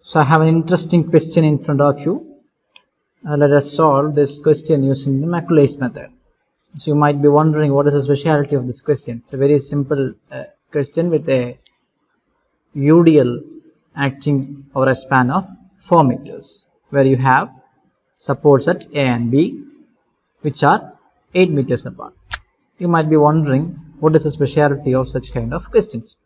So I have an interesting question in front of you. Let us solve this question using the Macaulay's method. So you might be wondering what is the speciality of this question. It's a very simple question with a UDL acting over a span of 4 meters, where you have supports at A and B which are 8 meters apart. You might be wondering what is the speciality of such kind of questions.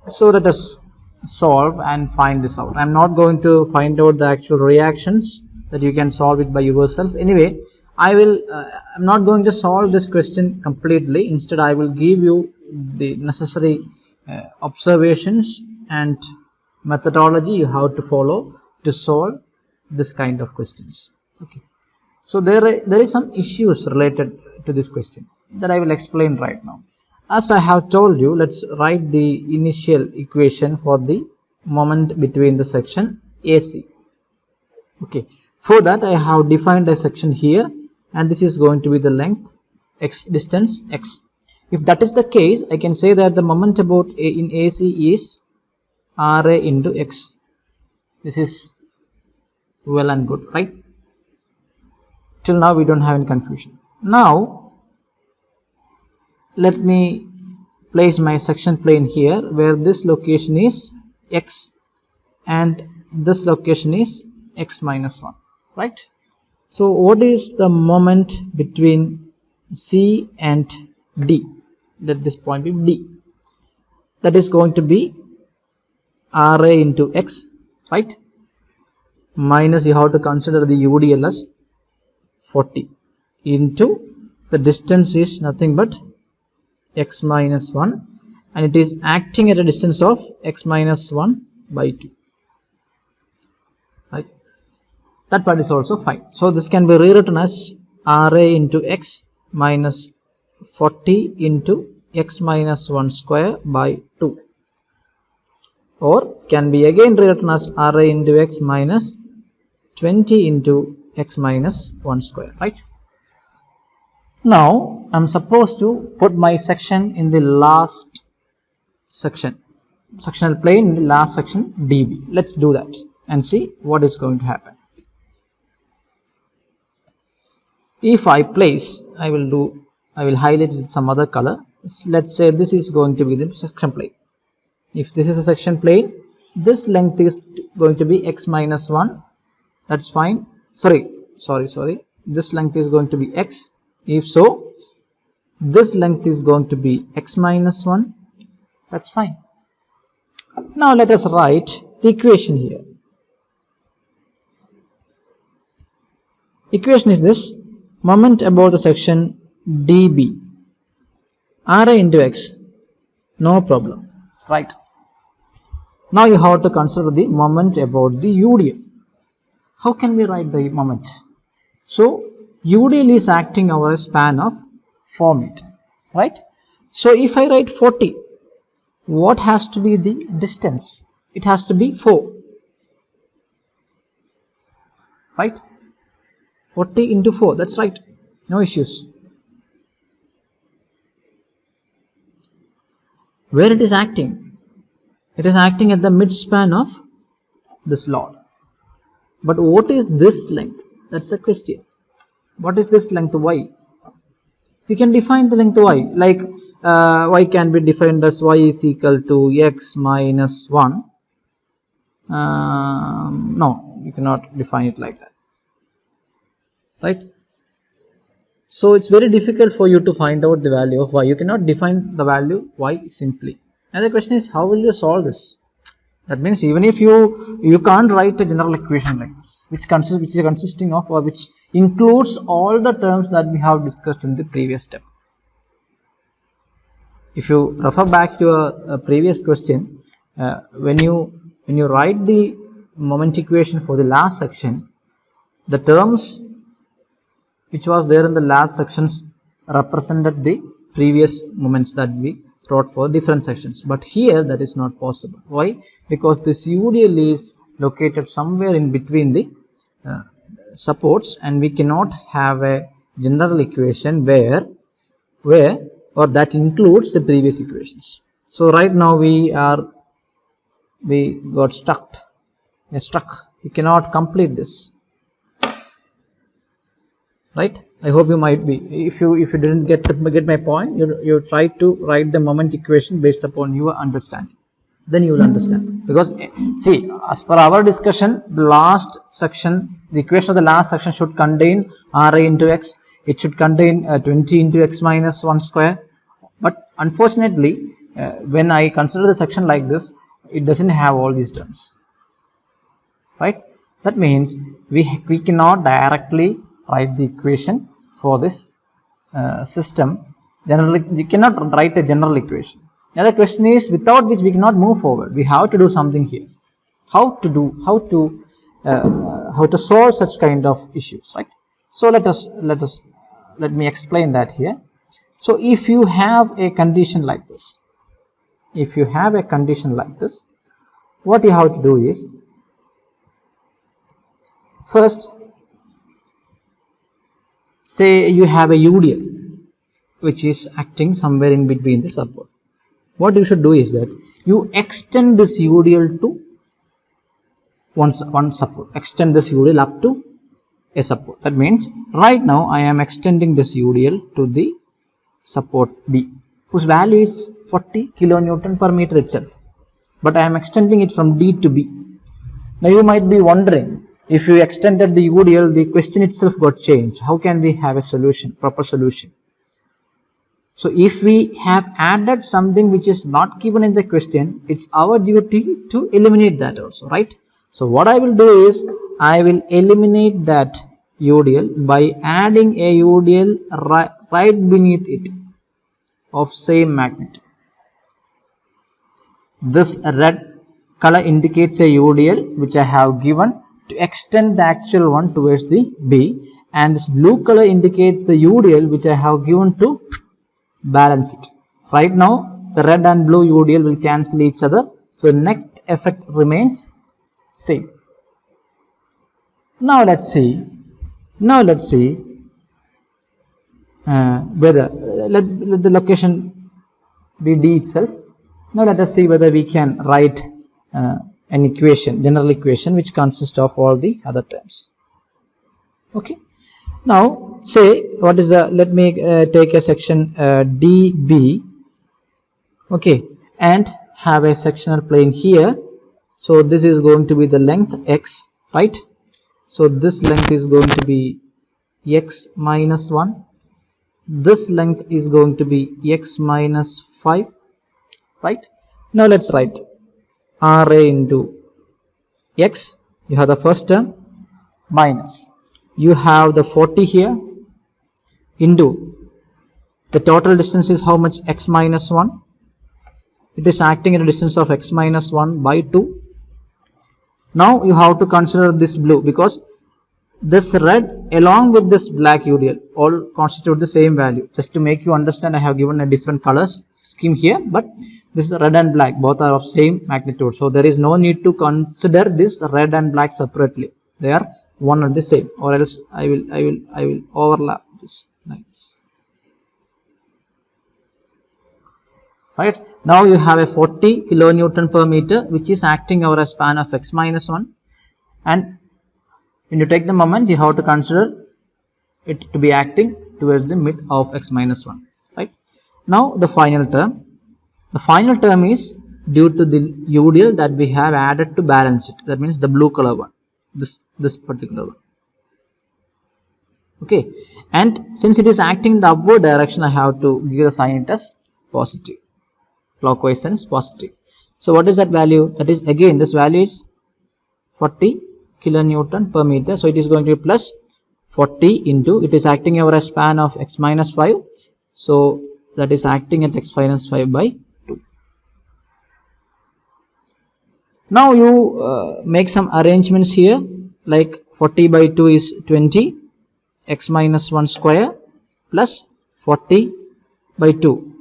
So let us solve and find this out. I am not going to find out the actual reactions, that you can solve it by yourself. Anyway, I'm not going to solve this question completely. Instead, I will give you the necessary observations and methodology you have to follow to solve this kind of questions. Okay. So there is some issues related to this question that I will explain right now. As I have told you, let's write the initial equation for the moment between the section AC. Okay. For that, I have defined a section here, and this is going to be the length x, distance x. If that is the case, I can say that the moment about in AC is RA into x. This is well and good, right? Till now we don't have any confusion. Now let me place my section plane here, where this location is x and this location is x minus 1, right? So what is the moment between C and D? Let this point be D. That is going to be RA into x, right? Minus, you have to consider the UDL as 40 into the distance is nothing but x minus 1, and it is acting at a distance of x minus 1 by 2, right? That part is also fine. So this can be rewritten as RA into x minus 40 into x minus 1 square by 2, or can be again rewritten as RA into x minus 20 into x minus 1 square, right? Now I'm supposed to put my section in the last section, sectional plane in the last section DB. Let's do that and see what is going to happen. If I place, I will highlight it with some other color. Let's say this is going to be the section plane. If this is a section plane, this length is going to be x minus 1. That's fine. Sorry. This length is going to be x. If so, this length is going to be x minus 1. That's fine. Now let us write the equation here. Equation is this: moment about the section DB, RA into x. No problem. That's right. Now you have to consider the moment about the UDL. How can we write the moment? So UDL is acting over a span of 4 meters, right? So if I write 40, what has to be the distance? It has to be 4, right? 40 into 4, that's right. No issues. Where it is acting? It is acting at the mid-span of this load. But what is this length? That's the question. What is this length y? You can define the length y, like y can be defined as y is equal to x minus 1. No, you cannot define it like that, right? So it's very difficult for you to find out the value of y. You cannot define the value y simply. And the question is, how will you solve this? That means even if you can't write a general equation like this, which is consisting of, or which includes all the terms that we have discussed in the previous step. If you refer back to a previous question, when you write the moment equation for the last section, the terms which was there in the last sections represented the previous moments that we wrote for different sections, but here that is not possible. Why? Because this UDL is located somewhere in between the supports, and we cannot have a general equation where or that includes the previous equations. So right now we got stuck You're stuck. You cannot complete this. Right? I hope you might be. If you didn't get my point, you try to write the moment equation based upon your understanding. Then you will understand. Because see, as per our discussion, the last section, the equation of the last section should contain Ra into x. It should contain 20 into x minus 1 square. But unfortunately, when I consider the section like this, it doesn't have all these terms. Right? That means we cannot directly write the equation for this system. Generally, you cannot write a general equation. Now the question is, without which we cannot move forward. We have to do something here. How to solve such kind of issues, right? So let me explain that here. So if you have a condition like this, what you have to do is, first, say you have a UDL which is acting somewhere in between the support. What you should do is that you extend this UDL to one support. Extend this UDL up to a support. That means right now I am extending this UDL to the support B, whose value is 40 kilonewton per meter itself. But I am extending it from D to B. Now you might be wondering, if you extended the UDL, the question itself got changed. How can we have a solution, proper solution? So if we have added something which is not given in the question, it's our duty to eliminate that also, right? So what I will do is, I will eliminate that UDL by adding a UDL right beneath it of same magnitude. This red color indicates a UDL which I have given to extend the actual one towards the B, and this blue color indicates the UDL which I have given to balance it. Right now the red and blue UDL will cancel each other, so the net effect remains same. Now let's see whether let the location be D itself. Now let us see whether we can write an equation, general equation, which consists of all the other terms. Okay. Now say, what is the, let me take a section DB, okay, and have a sectional plane here. So this is going to be the length x, right? So this length is going to be x minus 1. This length is going to be x minus 5, right? Now let's write Ra into x. You have the first term, minus, you have the 40 here, into the total distance is how much? X minus 1. It is acting at a distance of x minus 1 by 2. Now you have to consider this blue, because this red along with this black UDL all constitute the same value. Just to make you understand, I have given a different colors scheme here, but this red and black both are of same magnitude, so there is no need to consider this red and black separately. They are one and the same, or else I will overlap this lines. Right, now you have a 40 kilonewton per meter which is acting over a span of x minus 1, and when you take the moment, you have to consider it to be acting towards the mid of x minus 1. Right, now the final term is due to the UDL that we have added to balance it. That means the blue color one, this particular one. Okay, and since it is acting in the upward direction, I have to give the sign it as positive, clockwise sense positive. So what is that value? That is, again, this value is 40 kilonewton per meter, so it is going to be plus 40 into, it is acting over a span of x minus 5, so that is acting at x minus 5 by 2. Now you make some arrangements here, like 40 by 2 is 20, x minus 1 square plus 40 by 2.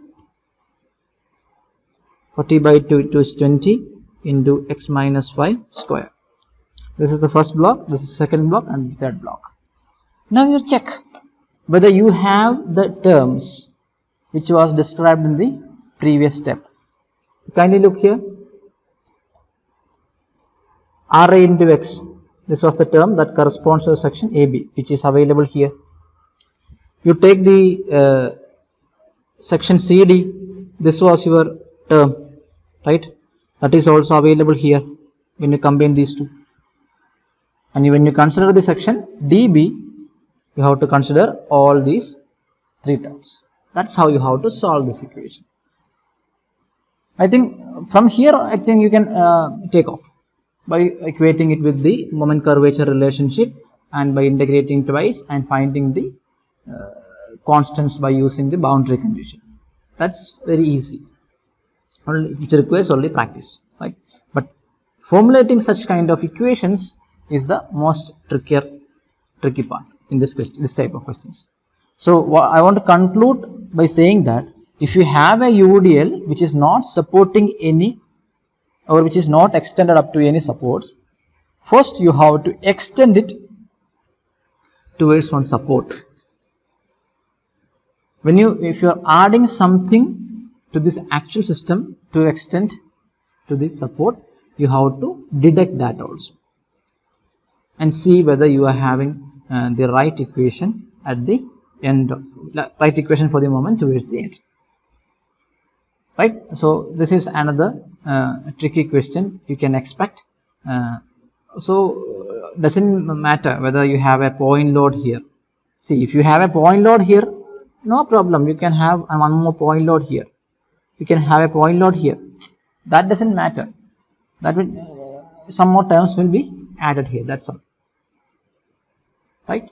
40 by 2 is 20 into x minus 5 square. This is the first block, this is the second block, and the third block. Now you check whether you have the terms which was described in the previous step. Kindly look here. Ra into x, this was the term that corresponds to section AB, which is available here. You take the section CD, this was your term, right? That is also available here when you combine these two. And when you consider the section DB, you have to consider all these three terms. That's how you have to solve this equation. I think from here, I think you can take off by equating it with the moment curvature relationship and by integrating twice and finding the constants by using the boundary condition. That's very easy, which requires only practice, right? But formulating such kind of equations is the most tricky part in this question, this type of questions. So I want to conclude by saying that if you have a UDL which is not supporting any, or which is not extended up to any supports, first you have to extend it towards one support. If you are adding something to this actual system to extend to the support, you have to deduct that also and see whether you are having the right equation at the end of, right equation for the moment towards the end, right? So this is another tricky question you can expect. So doesn't matter whether you have a point load here. See, if you have a point load here, no problem, you can have one more point load here, you can have a point load here, that doesn't matter, that will some more terms will be added here, that's all, right?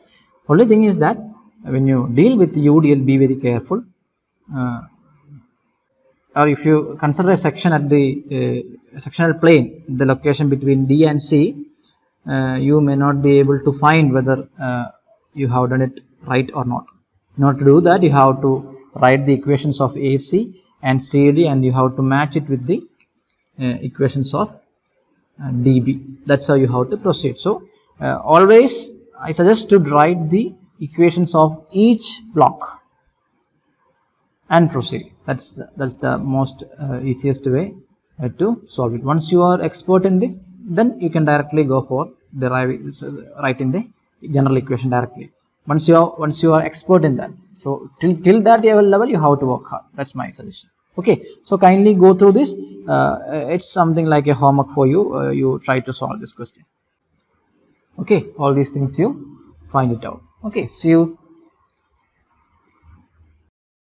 Only thing is that when you deal with UDL, be very careful, or if you consider a section at the sectional plane, the location between D and C, you may not be able to find whether you have done it right or not. In order to do that, you have to write the equations of AC and CD and you have to match it with the equations of DB. That's how you have to proceed. So always I suggest to write the equations of each block and proceed. That's the most easiest way to solve it. Once you are expert in this, then you can directly go for writing the general equation directly. Once you are expert in that, so till that level you have to work hard. That's my suggestion. Okay, so kindly go through this. It's something like a homework for you. You try to solve this question. Okay, all these things you find it out. Okay, see you